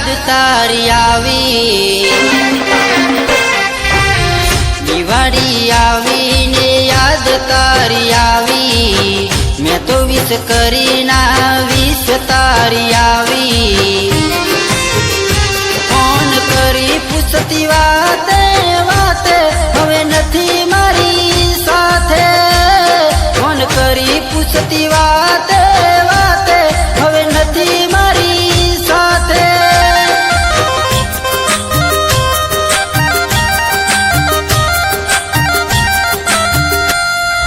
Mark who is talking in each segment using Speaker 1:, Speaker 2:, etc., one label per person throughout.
Speaker 1: યાદ તારી આવી, દિવાળી આવીને યાદ તારી આવી, મેં તો વિશ કરી ના વિશ તારી આવી, ફોન કરી પૂછતી વાતે વાતે હવે નથી મારી સાથે, ફોન કરી પૂછતી વાતે વાતે હવે નથી મારી સાથે,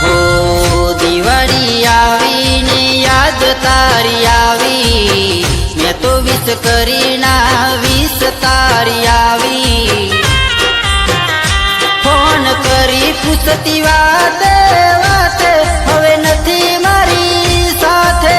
Speaker 1: હો દિવાળી આવીને યાદ તારી આવી, મેં તો વિશ કરી ના વિશ તારી આવી, ફોન કરી પૂછતી વાતે વાતે હવે નથી મારી સાથે,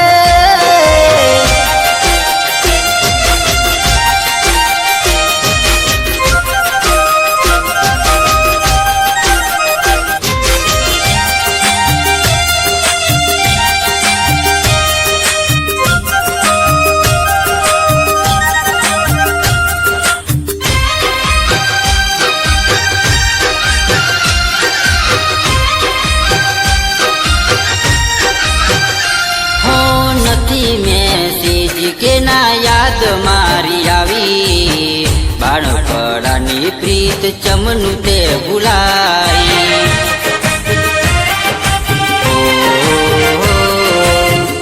Speaker 1: કે ના યાદ મારી આવી, બાળપણાની પ્રીત ચમનું તે ભૂલાઈ,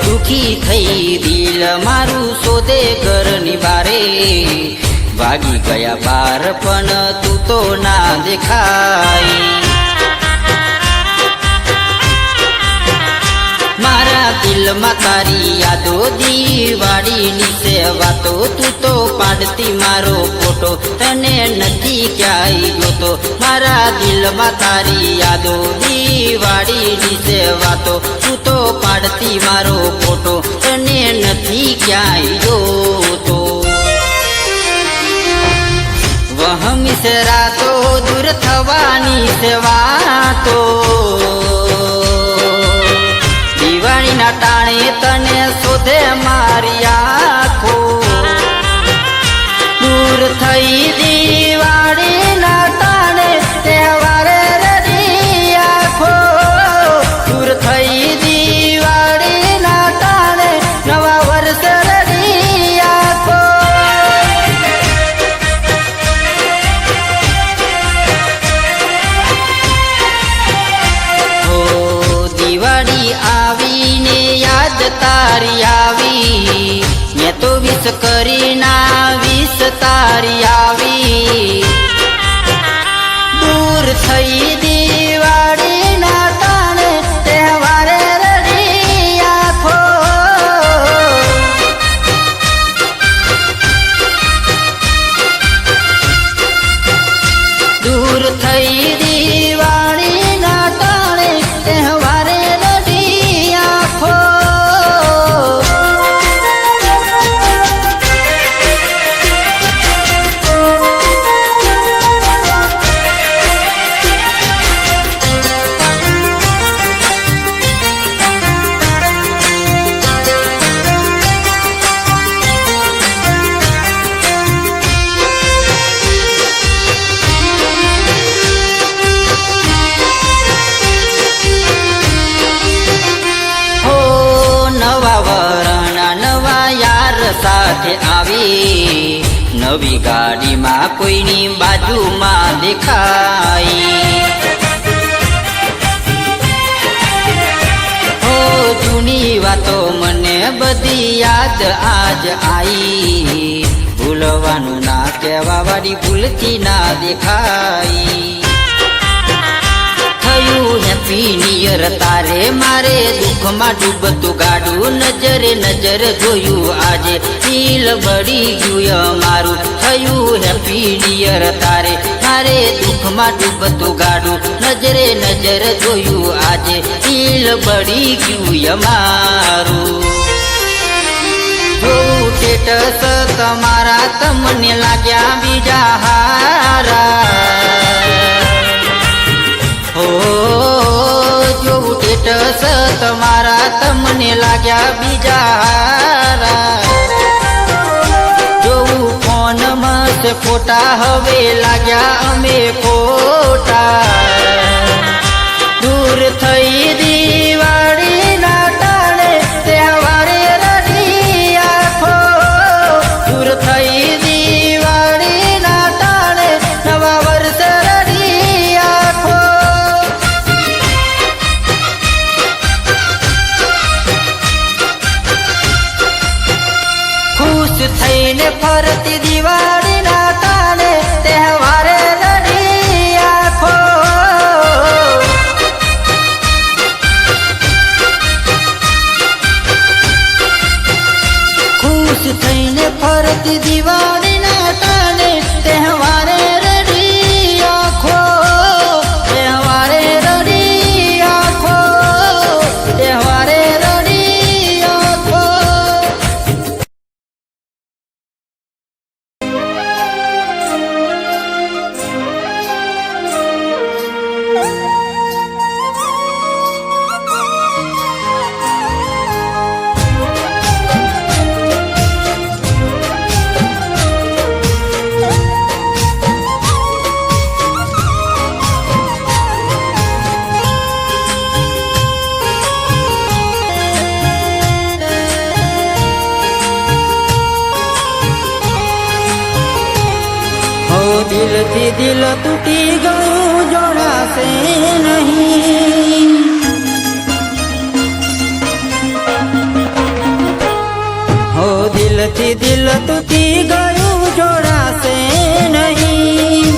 Speaker 1: દુખી થઈ દિલ મારું શોધે ઘરની બારે, ભાગી ગયા બાર પણ તું તો ના દેખાઈ, મારા દિલમાં તારી યાદો દિવાળીની સેવાતો, તું તો પાડતી મારો ફોટો તને નથી ક્યાંય જોતો, મારા દિલમાં તારી યાદો દિવાળીની સેવાતો, તું તો પાડતી મારો ફોટો તને નથી ક્યાંય જોતો, વહમી સે રાતો દૂર થવાની સેવાતો, દિવાળીના ટાણે તને શોધે મારી આંખો, દૂર થઈ દિવાળીના ટાણે તહેવારે રડી આંખો, દૂર થઈ દિવાળીના ટાણે નવા વર્ષ રડી આંખો, દિવાળી આવીને યાદ તારી આવી, મેં તો વિશ કરી ના વિશ તારી આવી, દૂર થઈ દિવાળીના ટાણે તહેવારે રડી આંખો, દૂર થઈ દિવાળીના ટાણે તહેવારે રડી આંખો, સાથે આવી, નવી ગાડીમાં કોઈની બાજુમાં દેખાઈ, હો જૂની વાતો મને બધી યાદ આજ આવી, ભૂલવાનું ના કહેવા વાળી ભૂલથી ના દેખાઈ, થયું હેપી નિયર તારે મારે દુઃખમાં ડૂબતું ગાડું, નજરે નજર જોયું આજે દિલ બળી ગયું મારું, થયું હેપી નિયર તારે મારે દુઃખમાં ડૂબતું ગાડું, નજરે નજર જોયું આજે દિલ બળી ગયું મારું, જોઉં સ્ટેટસ તમારા તમને લાગ્યા બીજા હારા, હો જોઉં સ્ટેટસ તમારા તમને લાગ્યા બીજા હારા, જોઉં ફોન છે ખોટા હવે લાગ્યા અમે ખોટા દૂર થઈ દિવાળી ના ટાણે તહેવારે રડી આખો દૂર થઈ દિવાળી ના ટાણે નવા વર્ષ રડી આખો ખુશ થઈને ફરતી દિવાળી ના ટાણે તહેવારે રડી આખો ખુશ થઈને ફરતી દિવાળી ના ટાણે તહેવારે રડી આખો તહેવારે રડી આખો તહેવારે રડી આખો दिल थी दिल टूटी गયું જોડાશે નહીં હો દિલ થી દિલ તૂટી ગયું જોડાશે નહીં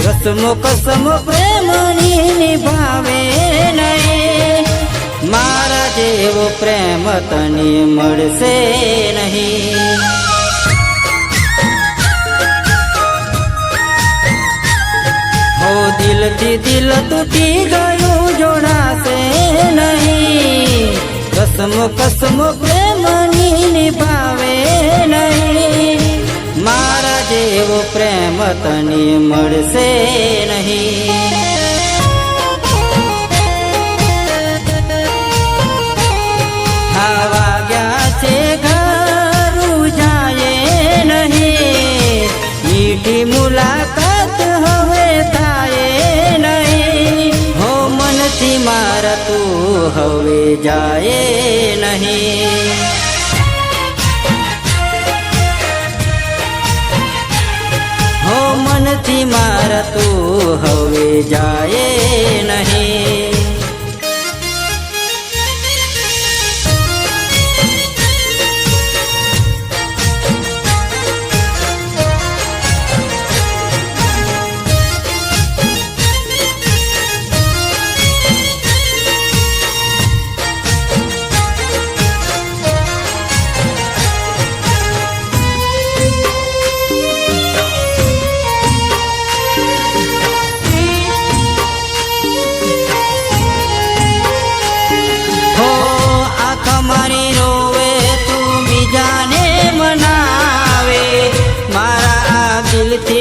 Speaker 1: રસમો કસમો પ્રેમની નિભાવે નહીં મારા જેવો પ્રેમ તને મળશે નહીં दिल थी दिल टूटी गયું જોડાશે નહીં કસમો કસમો પ્રેમની નિભાવે નહીં મારા જેવો પ્રેમ તને મળશે નહીં આવા ગયા છે ઘરું જાય નહીં મીઠી મુલાકાત હવે मारा तू हवे जाए नहीं हो मन थी मारा तू हवे जाए नहीं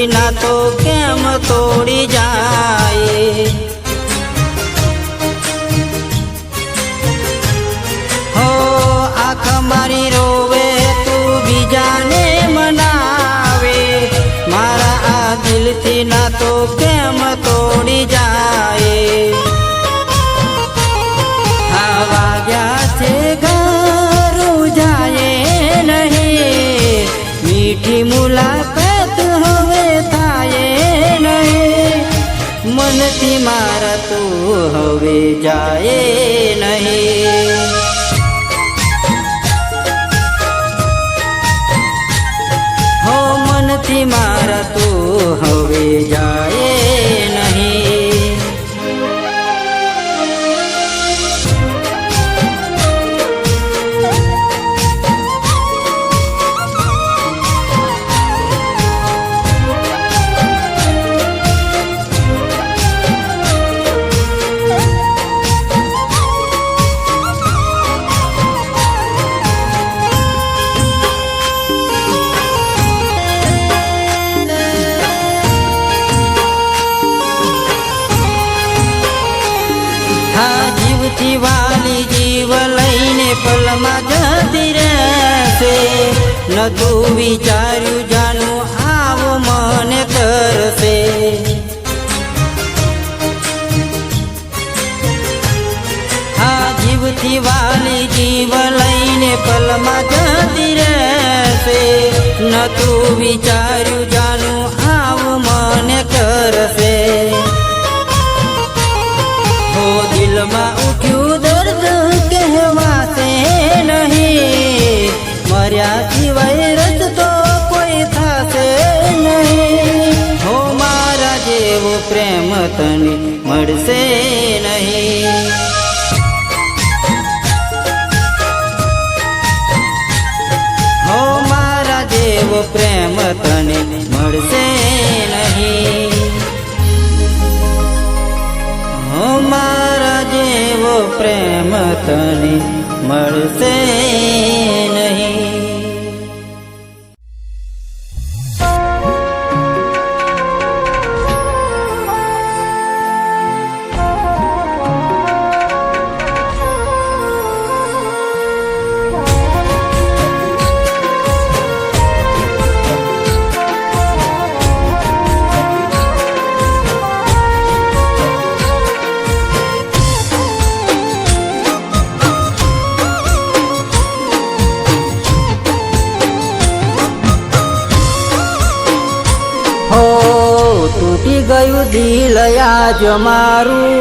Speaker 1: ना तो केम तोड़ी जाए हो आँख मारी रोवे तू भी जाने मनावे मारा आ दिल थी ना तो केम तोड़ी जाए हवा गया से घरू जाए नहीं मीठी मुलाकात હવે થાય નહીં મનથી મારા તું હવે જાય નહીં હો મનથી મારા તું હવે જાય નહીં વાલી જીવ લઈને પલમાં જતી રહેશે નતું વિચાર્યું જાનું આવો કરશે. આ જીવથી વાલી જીવ લઈને પલમાં જતી રહેશે. નતું વિચાર્યું જાનું આવું મને કરશે. હો દિલમાં ઉઠ્યું દર્દ કહેવાશે નહીં. મર્યા સિવાય રસ્તો કોઈ થશે નહીં. હો મારા જેવો પ્રેમ તને મળશે નહીં. હો મારા જેવો પ્રેમ તને મળશે નહીં. હો મારા જેવો પ્રેમ તને મળશે નહીં. તૂટી ગયું દિલ આજ મારું.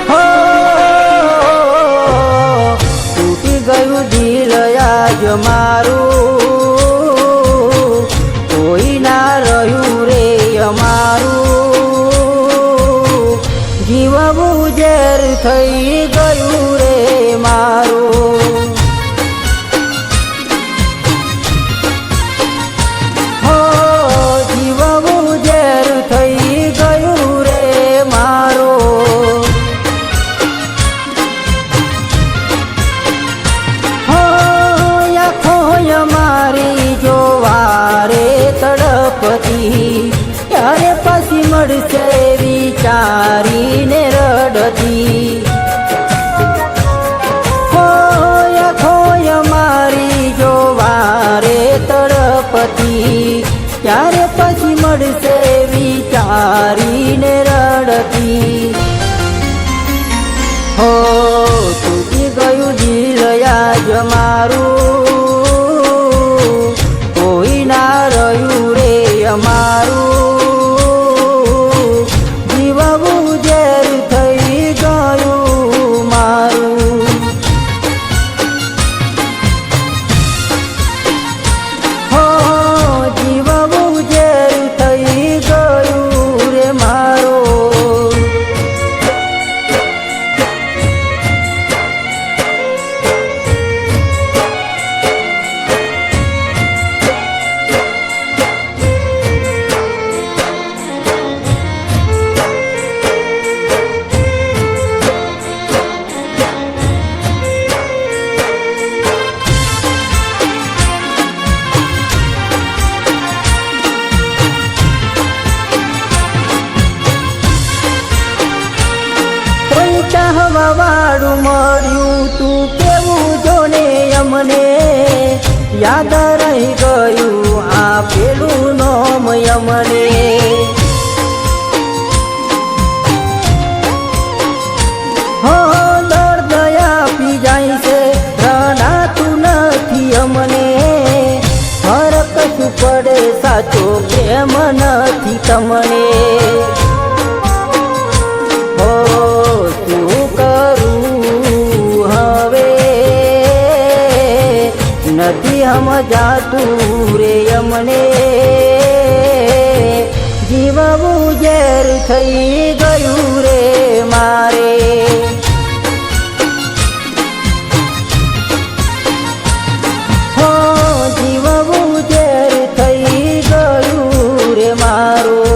Speaker 1: હો તૂટી ગયું દિલ આજ મારું. કોઈ ના રહ્યું રે અમારું. જીવવું ઝેર થઈ ગયું રે મારું. ત્યારે પછી મળશે વિચારીને રડતી. ખોય ખોય મારી જો વારે તડપતી. ત્યારે પછી મળશે વિચારીને રડતી. હો તૂટી ગયું દિલ આજ મારું. કોઈ ના રહ્યું રે અમારું. જીવવું ઝેર થઈ ગયું મારું. હો જીવવું ઝેર થઈ ગયું રે મારું. વાળું મળ્યું તું કેવું જોને અમને. યાદ રહી ગયું આ પેલું નોમ અમને. હો દર્દ આપી જાય છે રણાતું નથી અમને. ફરક શું પડે સાચો પ્રેમ નથી તમને. નથી સમજાતું રે અમને. જીવવું ઝેર થઈ ગયું રે મારે. હો જીવવું ઝેર થઈ ગયું રે મારું.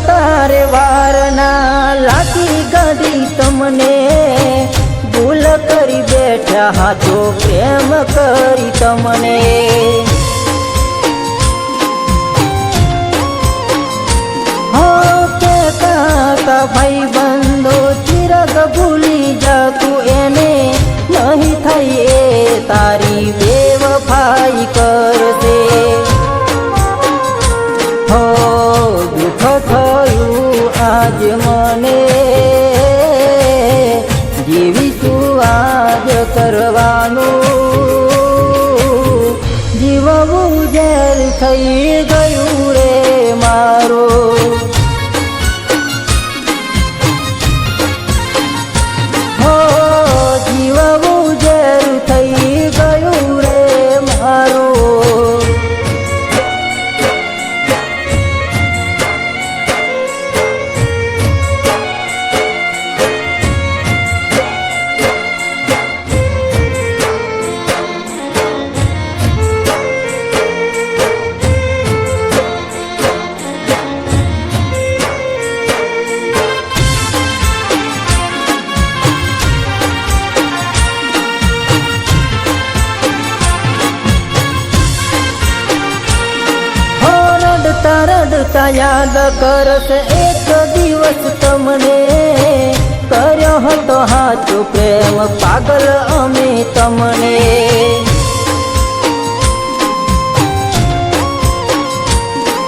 Speaker 2: તારે વાર ના લાગી ગઈ તમને, ભૂલ કરી બેઠા હાથો પ્રેમ કરી તમને. કહેતા ભાઈ બંધો ચિરગ ભૂલી જાતું એને, નહીં થઈ એ તારી બેવફાઈ કરશે. હો દુઃખ થયું આજ મને, જીવીશું આજ કરવાનું, જીવવું ઝેર થઈ ગયું રે મારું. હો જીવવું ઝેર થઈ ગયું રે મારું. રડતા યાદ કરશે એક દિવસ તમને, કર્યો હતો હાચો પ્રેમ પાગલ અમે તમને.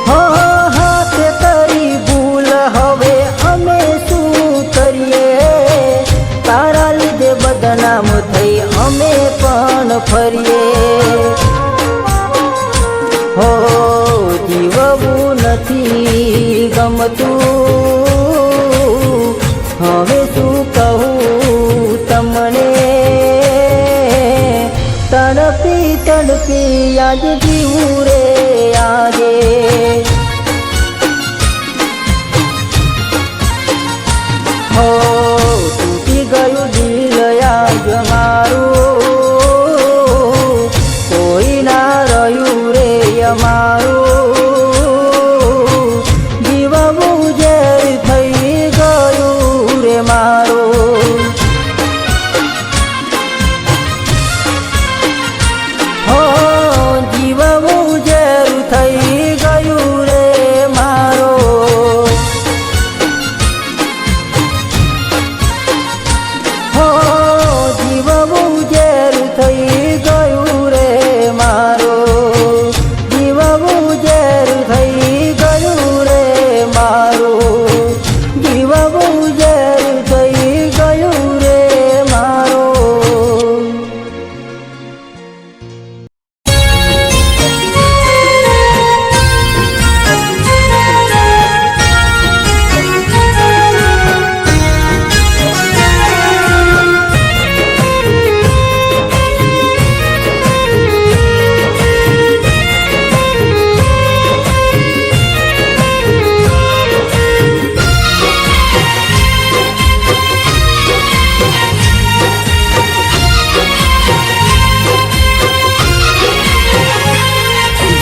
Speaker 2: હો હાથે કરી ભૂલ હવે અમે શું કરીએ, તારા લીધે બદનામ થઈ અમે પણ ફરીએ. હો જીવવું નથી ગમતું, હવે શું કહું તમને, તડપી તડપી આજ જીવું રે આજે. હો તૂટી ગયું દિલ આજ મારું, કોઈ ના રહ્યું રે અમારું, જીવવું ઝેર થઈ ગયું રે મારું. હો જીવવું ઝેર થઈ ગયું રે મારું. હો જીવવું ઝેર થઈ ગયું રે મારું, જીવવું ઝેર થઈ ગયું રે મારું, જીવવું ઝેર થઈ ગયું રે મારું.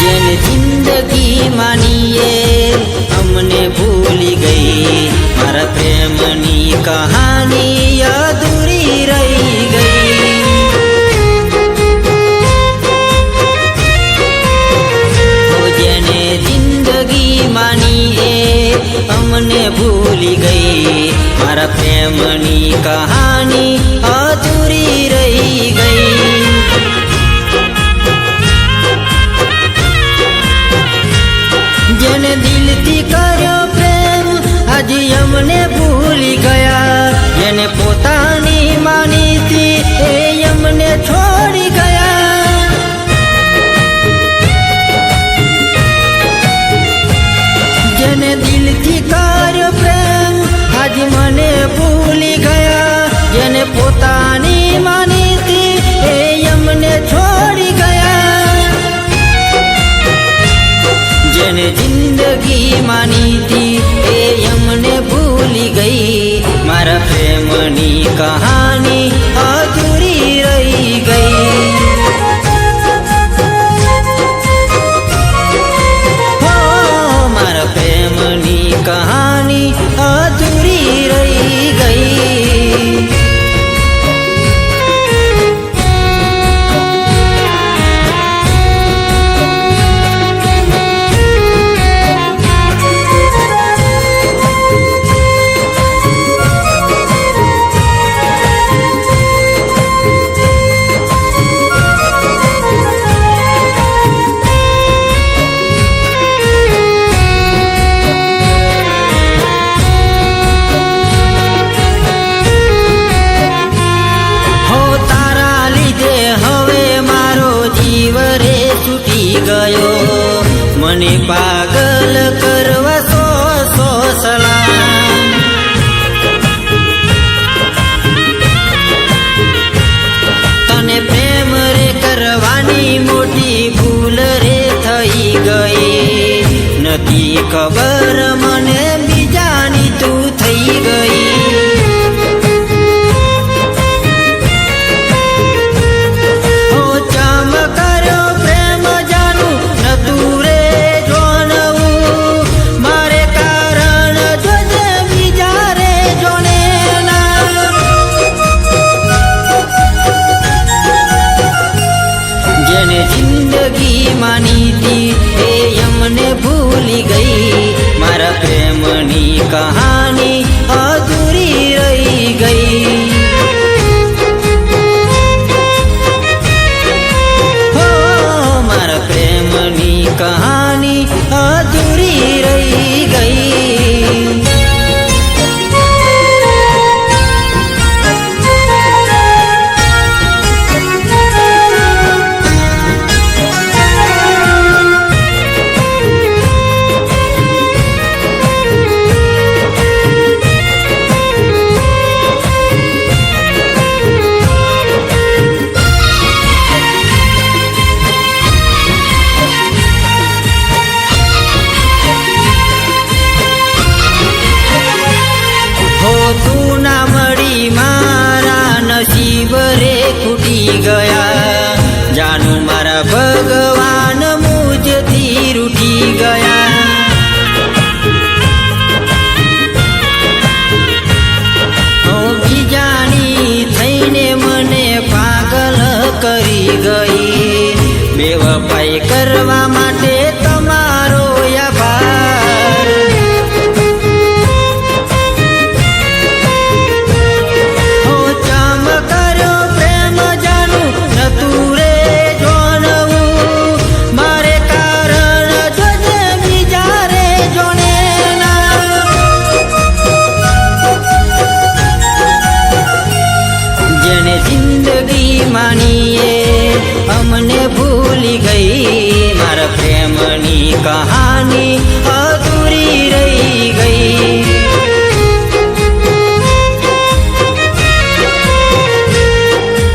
Speaker 1: જેને જિંદગી માનીએ અમને ભૂલી ગઈ, મારા પ્રેમની કહાની અધૂરી રહી ગઈ. જેને જિંદગી માનીએ અમને ભૂલી ગઈ, મારા પ્રેમની કહાની અધૂરી રહી ગઈ. જેને દિલથી કર્યો પ્રેમ આજે અમને ભૂલી ગયા, જેને પોતાની માની હતી એ અમને છોડી ગયા. જેને દિલથી કર્યો પ્રેમ આજે મને ભૂલી ગયા, જેને પોતાની માની હતી એ અમને છોડી ગયા. જેને જિંદગી માની હતી એ અમને ભૂલી ગઈ, મારા પ્રેમની કહાની અધૂરી રહી ગઈ. હો મારા પ્રેમની કહાની નથી ખબર મને બીજાની તું થઈ ગઈ. ઓ ચમકારો પ્રેમ જાનું નતું રે જોનવું, મારે કારણ જોજે બીજા રે જોને ના. જેને જિંદગી માની તી એ અમને ભૂલી ગઈ, મારા પ્રેમની કહાની અધૂરી રહી ગઈ. હો મારા પ્રેમની કહાની અધૂરી રહી ગઈ. તું ના મળી મારા નસીબ રે ખૂટી ગયા, જાનું મારા ભગવાન મુજથી રૂઠી ગયા. બીજાની થઈને મને પાગલ કરી ગઈ, બેવફાઈ કરવા માટે તમારો આભાર. જિંદગી માનીએ અમને ભૂલી ગઈ, મારા પ્રેમની કહાની અધૂરી રહી ગઈ.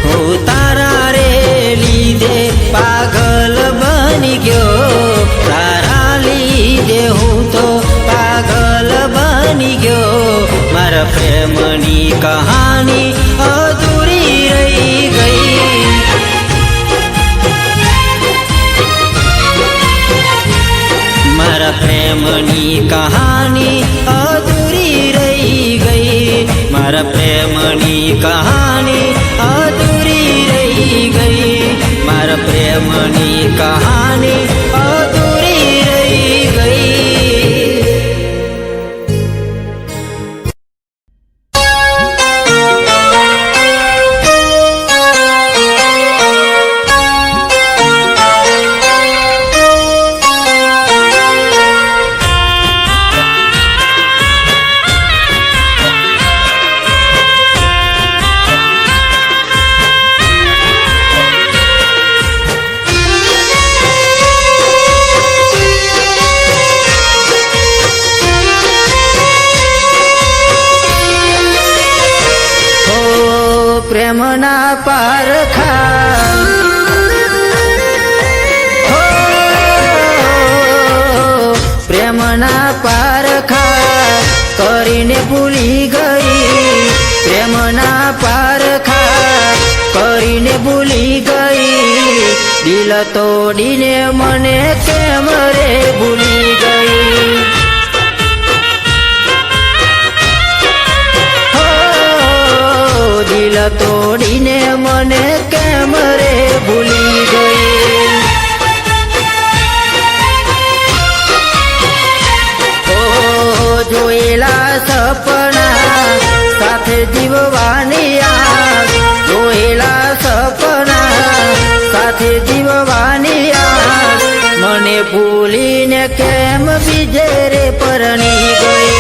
Speaker 1: હું તારા રે લીધે પાગલ બની ગયો, તારા લીધે હું તો પાગલ બની ગયો, મારા પ્રેમની કહાની અધૂરી રહી ગઈ. મારા પ્રેમની કહાની અધૂરી રહી ગઈ, મારા પ્રેમની કહાની અધૂરી રહી ગઈ, મારા પ્રેમની કહાની અધૂરી રહી ગઈ. પ્રેમના પારખા હો, પ્રેમના પારખા કરીને ભૂલી ગઈ, પ્રેમના પારખા કરીને ભૂલી ગઈ, દિલ તોડીને મને કેમ રે ભૂલી ગઈ. દિલ તોડીને મને કેમ રે ભૂલી ગઈ. ઓ જોયેલા સપના સાથે જીવવાની આસ, જોયેલા સપના સાથે જીવવાની આસ, મને ભૂલીને કેમ બીજે રે પરણી ગઈ.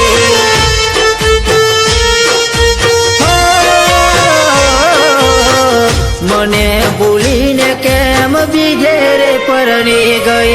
Speaker 1: મને ભૂલીને કેમ બીજે રે પરણી ગઈ.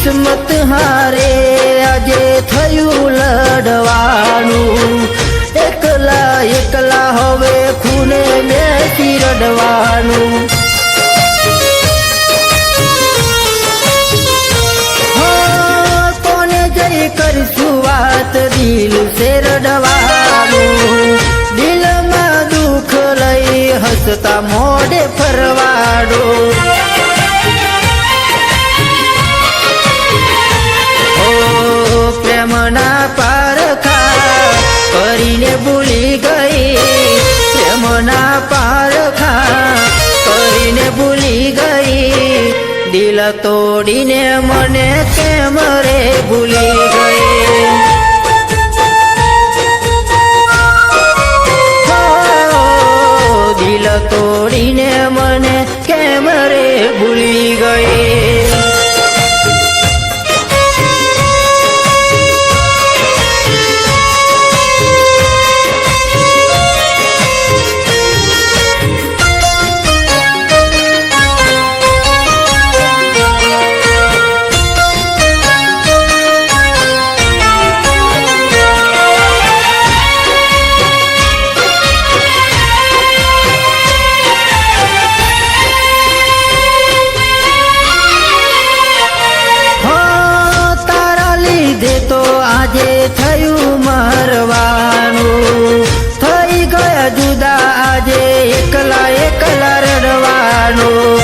Speaker 2: કિસ્મત હારે આજે થયું લડવાનું, એકલા એકલા હવે ખૂને બેસી રડવાનું. કોને જઈ કરશું વાત દિલ સે રડવાનું, દિલમાં દુઃખ લઈ હસતા મોઢે ફરવાડો. પ્રેમના પારખા કરીને ભૂલી ગઈ, પ્રેમના પારખા કરીને ભૂલી ગઈ, દિલ તોડીને મને કેમ રે ભૂલી ગઈ. દિલ તોડીને મને કેમ રે ભૂલી ગઈ. આજે થયું મરવાનું, થઈ ગયા જુદા આજે એકલા એકલા રડવાનું.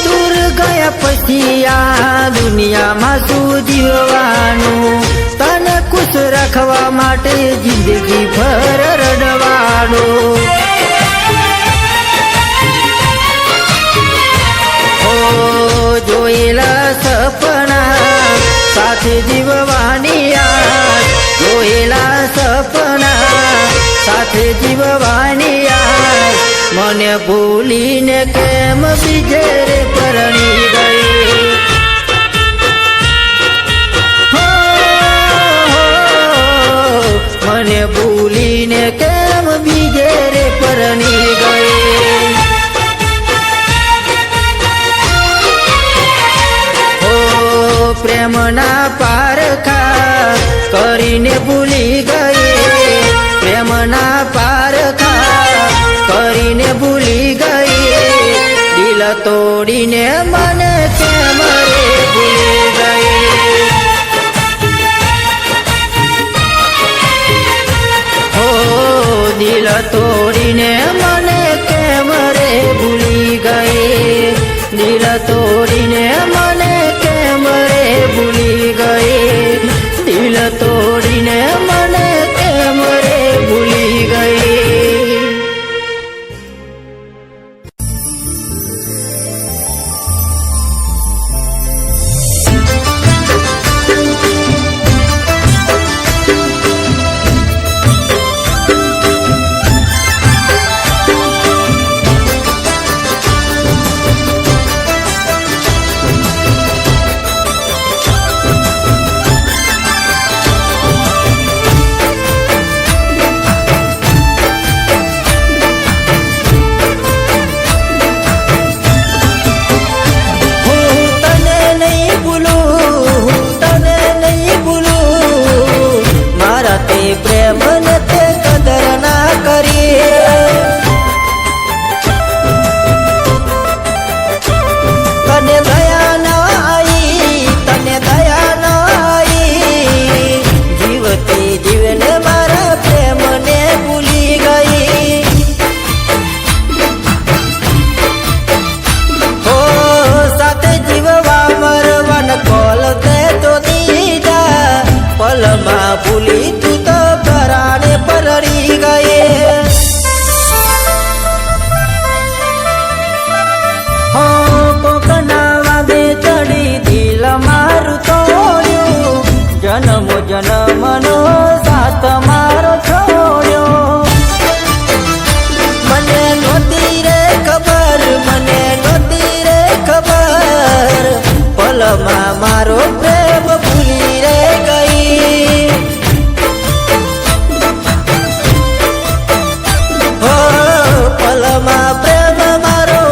Speaker 2: દૂર ગયા પછી આ દુનિયામાં શું જીવવાનું, તને ખુશ રાખવા માટે જિંદગી ભર રડવાનું. જોયેલા સપના સાથે જીવવાની યાદ, જોયેલા સપના સાથે જીવવાની યાદ, મને ભૂલીને કેમ બીજે રે પરણી ગઈ. મને ભૂલીને કેમ બીજે રે પરણી ગઈ. પ્રેમના પારખા કરીને ભૂલી ગઈ, પ્રેમના પારખા કરીને ભૂલી ગઈ, દિલ તોડીને મને કેમ રે ભૂલી ગઈ. હો દિલ તોડીને મને કેમ રે ભૂલી ગઈ, દિલ તોડીને મને કેમ રે ભૂલી ગઈ, દિલ તોડીને મને કેમ રે ભૂલી ગઈ. જન્મનો સાથ મારો છોડ્યો. મને નહોતી રે ખબર, મને નહોતી રે ખબર, પલમાં મારો પ્રેમ ભૂલી રે ગઈ. હો પલમાં પ્રેમ મારો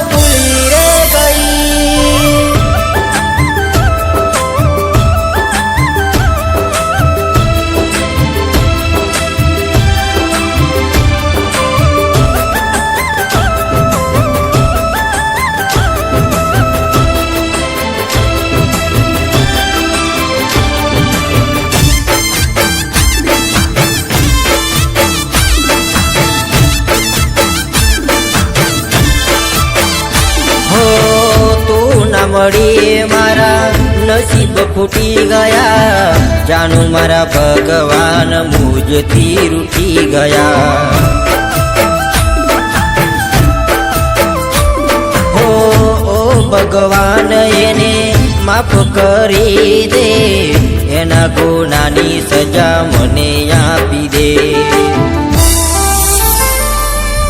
Speaker 2: ના મળી મારા નસીબ ફૂટી ગયા જાણું મારા ભગવાન મુજથી રૂઠી ગયા ઓ ભગવાન એને માફ કરી દે એના ગુનાની સજા મને આપી દે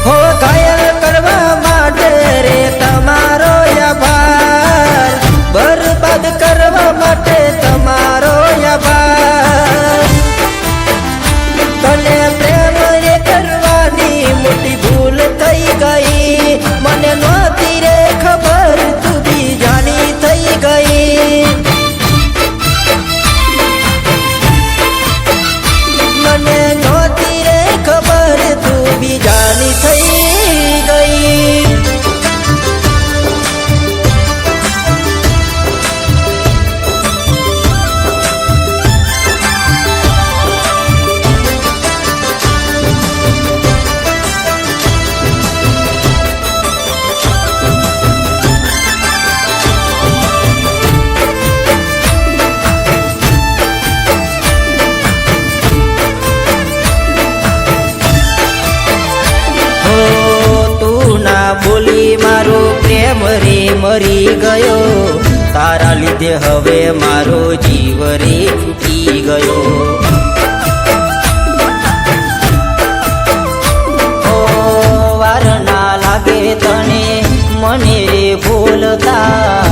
Speaker 2: હો ઘાયલ કરવા માટે રે તમારો આભાર બરબાદ કરવા માટે તમારો આભાર તને પ્રેમ રે કરવાની મોટી ભૂલ થઈ ગઈ મને નહોતી રે ખબર તું બીજાની થઈ ગઈ મને નહોતી રે ખબર તું બીજાની થઈ ગઈ બોલી મારો પ્રેમ રે મરી ગયો તારા લીધે હવે મારો જીવ રે છૂટી ગયો ઓ વાર ના લાગે તને મને રે ભૂલતા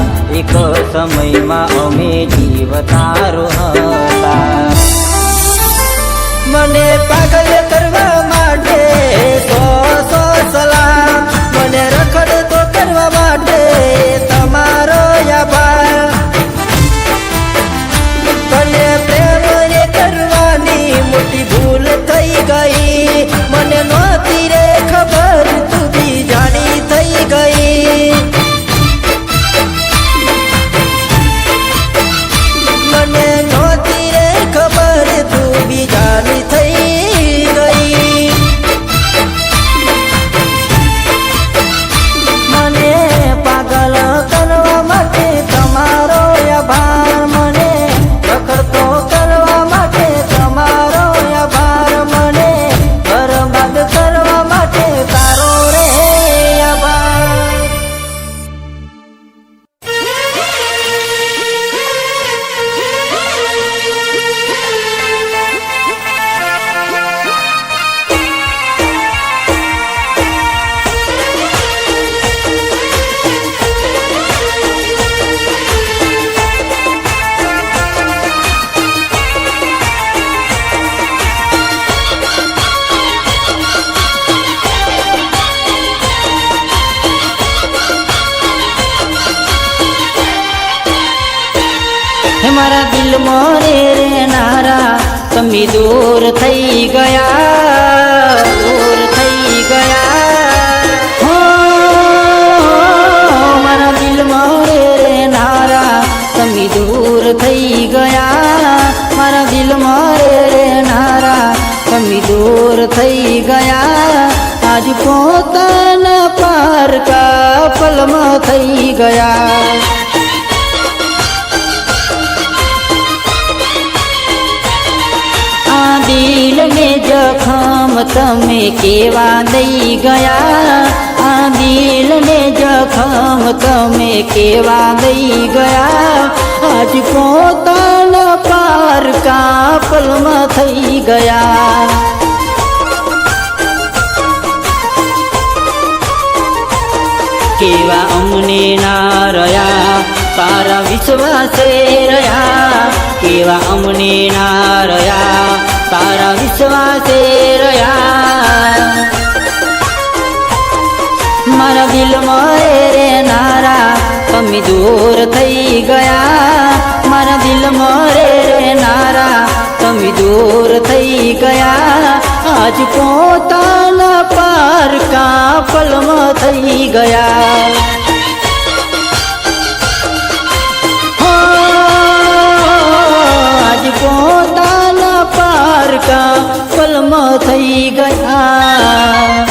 Speaker 2: એક સમયમાં અમે જીવતારો હતા મને પાગલ કરવા માટે સો સલામ મને રખડતો કરવા માટે તમારો આભાર તને પ્રેમ રે કરવાની મોટી ભૂલ થઈ ગઈ મને નહોતી રે ખબર તું બીજાની થઈ ગઈ મને નહોતી રે ખબર તું બીજાની થઈ ગઈ મને પાગલ કરવા માટે તમારો આભાર મને રખડતો કરવા માટે તમારો આભાર મને બરબાદ કરવા માટે તારો રે આભાર મારા દિલમાં રે રહેનારા તમે દૂર થઈ ગયા હો મારા દિલમાં રે રહેનારા તમે દૂર થઈ ગયા મારા દિલમાં રે રહેનારા તમે દૂર થઈ ગયા આજ પોતાના પારકા પલમાં થઈ ગયા દિલ ને જખમ તમે કેવા દઈ ગયા આ દિલ ને જખમ તમે કેવા દઈ ગયા આજ પોતાના પારકા પલમાં થઈ ગયા કેવા અમને ના રહ્યા તારા વિશ્વાસે રહ્યા કેવા અમને ના રહ્યા તારા વિશ્વાસે રહ્યા મારા દિલમાં રે નારા તમે દૂર થઈ ગયા મારા દિલમાં રે નારા તમે દૂર થઈ ગયા આજ પોતાના પારકા પલમાં થઈ ગયા આજ પોતાના પારકા પલમાં થઈ ગયા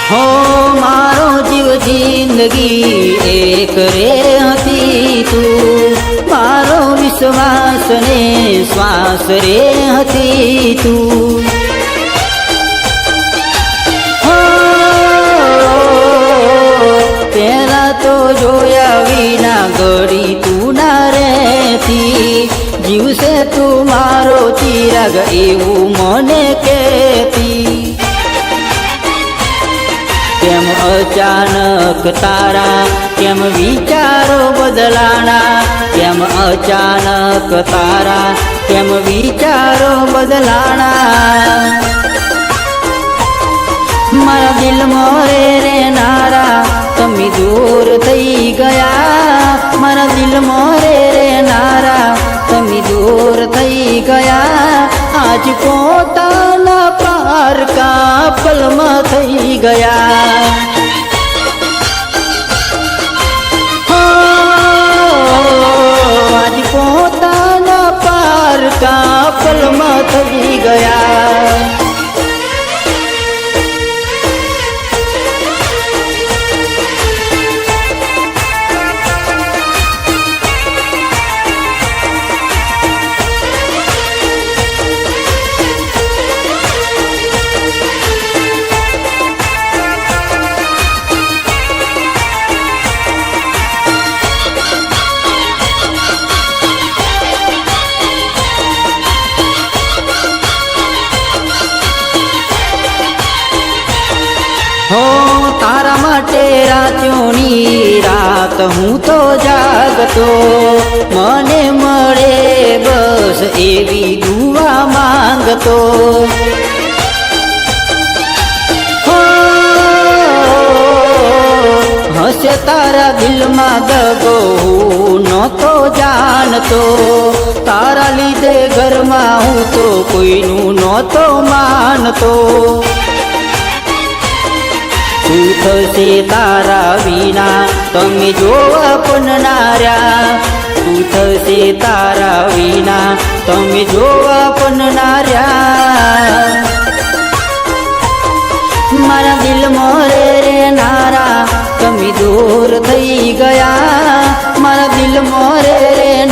Speaker 1: હો મારો જીવ જિંદગી એક રે હતી તું, મારો વિશ્વાસ ને શ્વાસ રે હતી તું. પેલા તો જોયા વિના ઘડી તું ના રહેતી, જીવશે તું મારો ચિરાગ એવું મને કહેતી. કેમ અચાનક તારા કેમ વિચારો બદલાણા, કેમ અચાનક તારા કેમ વિચારો બદલાણા. મારા દિલમાં રે નારા તમે દૂર થઈ ગયા, મારા દિલમાં રે નારા તમે દૂર થઈ ગયા. આજ પોતાના પારકા પલમાં થઈ ગયા. આજ પોતાના પારકા પલમાં થઈ ગયા. હો તારા માટે રાત્યોની રાત હું તો જાગતો, મને મળે બસ એવી દુઆ માંગતો. હશે તારા દિલમાં દગો હું નહોતો જાણતો, તારા લીધે ઘરમાં હું તો કોઈનું નહોતો માનતો. શું થશે તારા વિના તમે જોવા પણ નાર્યા, શું થશે તારા વિના તમે જોવા પણ નાર્યા. મારા દિલમાં રે નારા તમે દૂર થઈ ગયા, મારા દિલમાં રે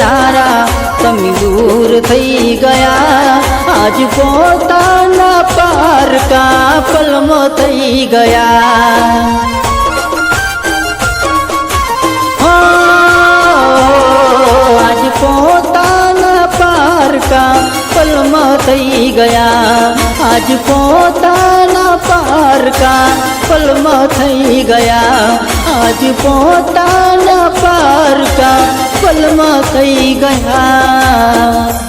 Speaker 1: નારા તમે દૂર થઈ ગયા. આજ પોતાના પારકા પલમાં થઈ ગયા. આજ પોતાના પારકા પલમાં થઈ ગયા. આજ પોતાના પારકા પલમાં થઈ ગયા. આજ પોતાના પારકા પલમાં થઈ ગયા.